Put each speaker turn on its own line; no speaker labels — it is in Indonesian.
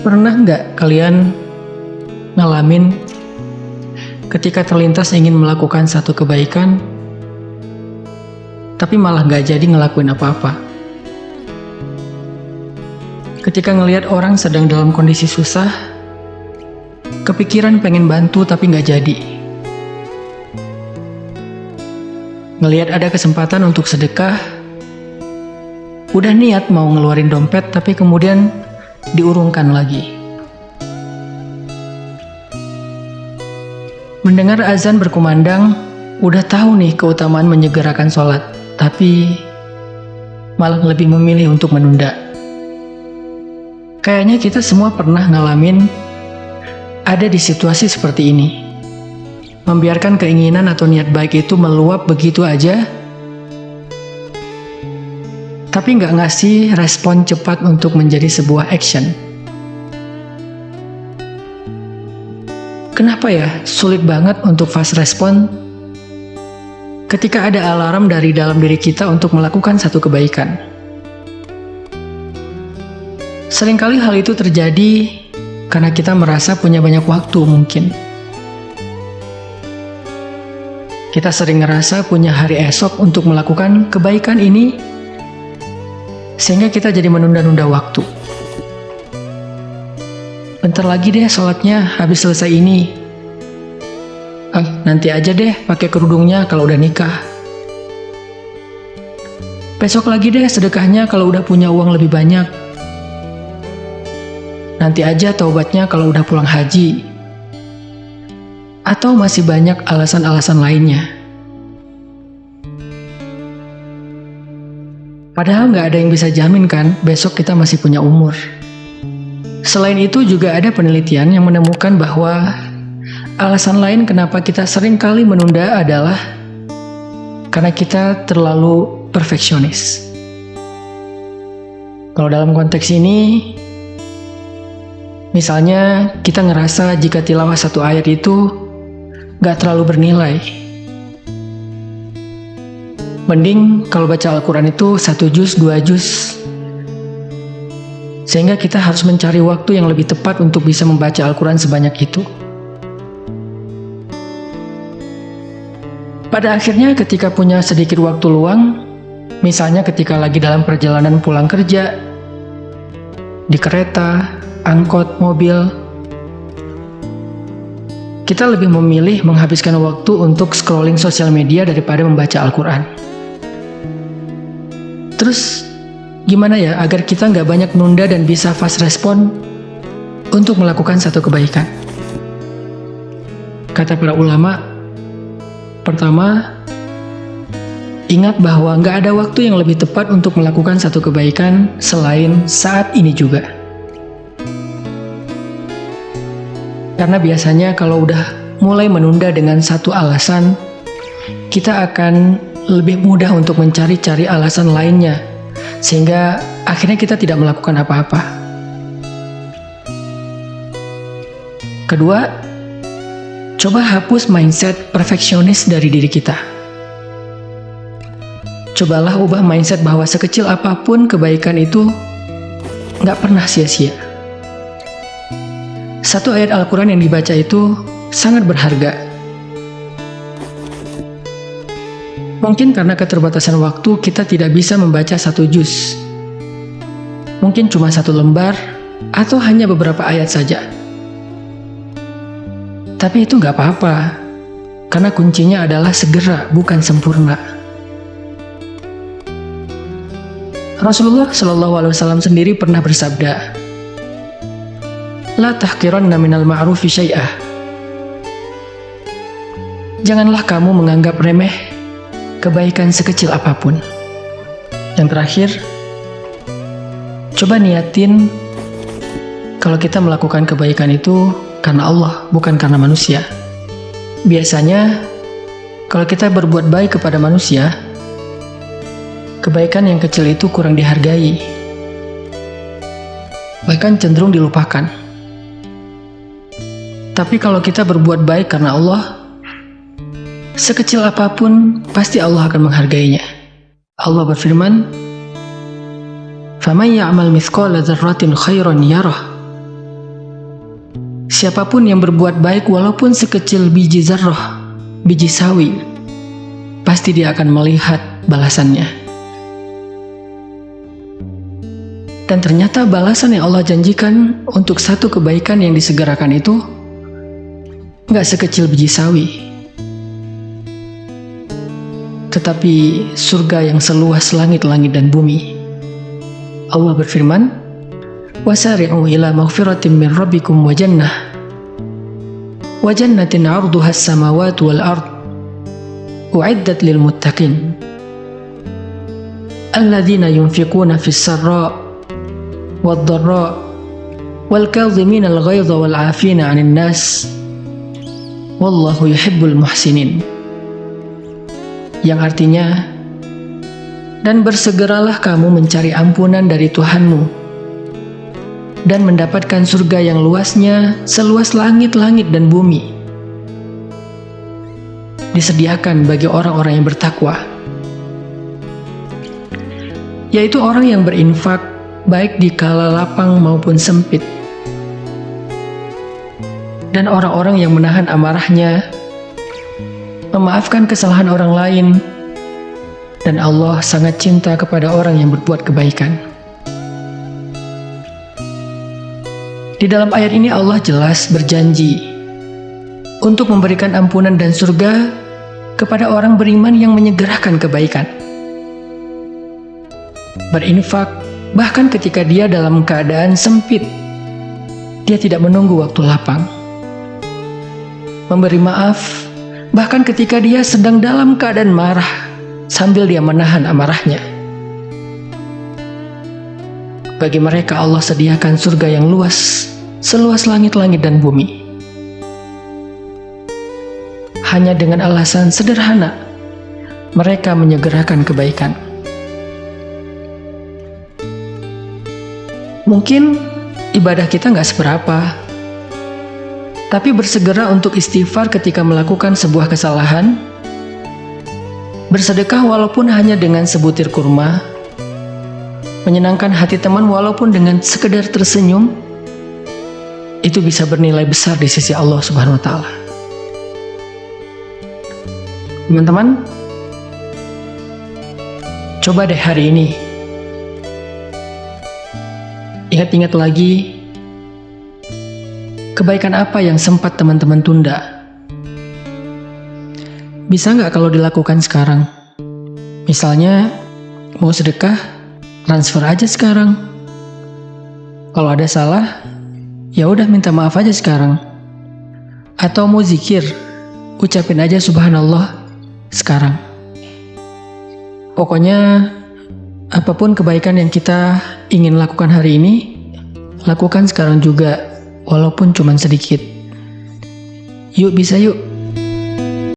Pernah nggak kalian ngalamin ketika terlintas ingin melakukan satu kebaikan, tapi malah nggak jadi ngelakuin apa-apa? Ketika ngelihat orang sedang dalam kondisi susah, kepikiran pengen bantu tapi nggak jadi. Ngelihat ada kesempatan untuk sedekah, udah niat mau ngeluarin dompet tapi kemudian diurungkan lagi. Mendengar azan berkumandang, udah tahu nih keutamaan menyegerakan sholat, tapi malah lebih memilih untuk menunda. Kayaknya kita semua pernah ngalamin ada di situasi seperti ini. Membiarkan keinginan atau niat baik itu meluap begitu aja, tapi nggak ngasih respon cepat untuk menjadi sebuah action. Kenapa ya sulit banget untuk fast respon ketika ada alarm dari dalam diri kita untuk melakukan satu kebaikan? Seringkali hal itu terjadi karena kita merasa punya banyak waktu mungkin. Kita sering ngerasa punya hari esok untuk melakukan kebaikan ini, sehingga kita jadi menunda-nunda waktu. Bentar lagi deh sholatnya, habis selesai ini. Nanti aja deh pakai kerudungnya kalau udah nikah. Besok lagi deh sedekahnya kalau udah punya uang lebih banyak. Nanti aja taubatnya kalau udah pulang haji. Atau masih banyak alasan-alasan lainnya. Padahal nggak ada yang bisa jamin kan besok kita masih punya umur. Selain itu juga ada penelitian yang menemukan bahwa alasan lain kenapa kita sering kali menunda adalah karena kita terlalu perfeksionis. Kalau dalam konteks ini, misalnya kita ngerasa jika tilawah satu ayat itu gak terlalu bernilai. Mending kalau baca Al-Quran itu 1 juz, 2 juz. Sehingga kita harus mencari waktu yang lebih tepat untuk bisa membaca Al-Quran sebanyak itu. Pada akhirnya ketika punya sedikit waktu luang, misalnya ketika lagi dalam perjalanan pulang kerja, di kereta, angkot, mobil, kita lebih memilih menghabiskan waktu untuk scrolling sosial media daripada membaca Al-Quran. Terus, gimana ya agar kita nggak banyak nunda dan bisa fast respon untuk melakukan satu kebaikan? Kata para ulama, pertama, ingat bahwa nggak ada waktu yang lebih tepat untuk melakukan satu kebaikan selain saat ini juga. Karena biasanya kalau udah mulai menunda dengan satu alasan, kita akan lebih mudah untuk mencari-cari alasan lainnya, sehingga akhirnya kita tidak melakukan apa-apa. Kedua, coba hapus mindset perfeksionis dari diri kita. Cobalah ubah mindset bahwa sekecil apapun kebaikan itu nggak pernah sia-sia. Satu ayat Al-Quran yang dibaca itu sangat berharga. Mungkin karena keterbatasan waktu kita tidak bisa membaca 1 juz. Mungkin cuma 1 lembar atau hanya beberapa ayat saja. Tapi itu nggak apa-apa, karena kuncinya adalah segera, bukan sempurna. Rasulullah SAW sendiri pernah bersabda, La tahqiranna minal ma'rufi syai'ah. Janganlah kamu menganggap remeh kebaikan sekecil apapun. Yang terakhir, coba niatin kalau kita melakukan kebaikan itu karena Allah, bukan karena manusia. Biasanya, kalau kita berbuat baik kepada manusia, kebaikan yang kecil itu kurang dihargai, bahkan cenderung dilupakan. Tapi kalau kita berbuat baik karena Allah, sekecil apapun pasti Allah akan menghargainya. Allah berfirman, فَمَنْ يَعْمَلْ مِثْقَالَ ذَرَّةٍ خَيْرًا يَرَهُ Siapapun yang berbuat baik walaupun sekecil biji zarrah, biji sawi, pasti dia akan melihat balasannya. Dan ternyata balasan yang Allah janjikan untuk satu kebaikan yang disegerakan itu nggak sekecil biji sawi, tetapi surga yang seluas langit-langit dan bumi. Allah berfirman, "Wasari'u ila maghfiratin min rabbikum wa jannatin 'arduha as-samawati wal ard u'iddat lil muttaqin alladzina yunfiquna fis sarra' wad dharra' wal kadhimina al ghaidha wal 'afina 'anil nas wallahu yuhibbul muhsinin." Yang artinya, dan bersegeralah kamu mencari ampunan dari Tuhanmu dan mendapatkan surga yang luasnya seluas langit-langit dan bumi, disediakan bagi orang-orang yang bertakwa, yaitu orang yang berinfak baik di kala lapang maupun sempit, dan orang-orang yang menahan amarahnya, memaafkan kesalahan orang lain, dan Allah sangat cinta kepada orang yang berbuat kebaikan. Di dalam ayat ini Allah jelas berjanji untuk memberikan ampunan dan surga kepada orang beriman yang menyegerakan kebaikan, berinfak bahkan ketika dia dalam keadaan sempit, dia tidak menunggu waktu lapang, memberi maaf bahkan ketika dia sedang dalam keadaan marah sambil dia menahan amarahnya. Bagi mereka Allah sediakan surga yang luas seluas langit-langit dan bumi, hanya dengan alasan sederhana mereka menyegerakan kebaikan. Mungkin ibadah kita nggak seberapa, tapi bersegera untuk istighfar ketika melakukan sebuah kesalahan, bersedekah walaupun hanya dengan sebutir kurma, menyenangkan hati teman walaupun dengan sekedar tersenyum, itu bisa bernilai besar di sisi Allah Subhanahu wa Ta'ala. Teman-teman, coba deh hari ini ingat-ingat lagi kebaikan apa yang sempat teman-teman tunda. Bisa nggak kalau dilakukan sekarang? Misalnya mau sedekah, transfer aja sekarang. Kalau ada salah, ya udah minta maaf aja sekarang. Atau mau zikir, ucapin aja subhanallah sekarang. Pokoknya apapun kebaikan yang kita ingin lakukan hari ini, lakukan sekarang juga walaupun cuma sedikit. Yuk, bisa yuk.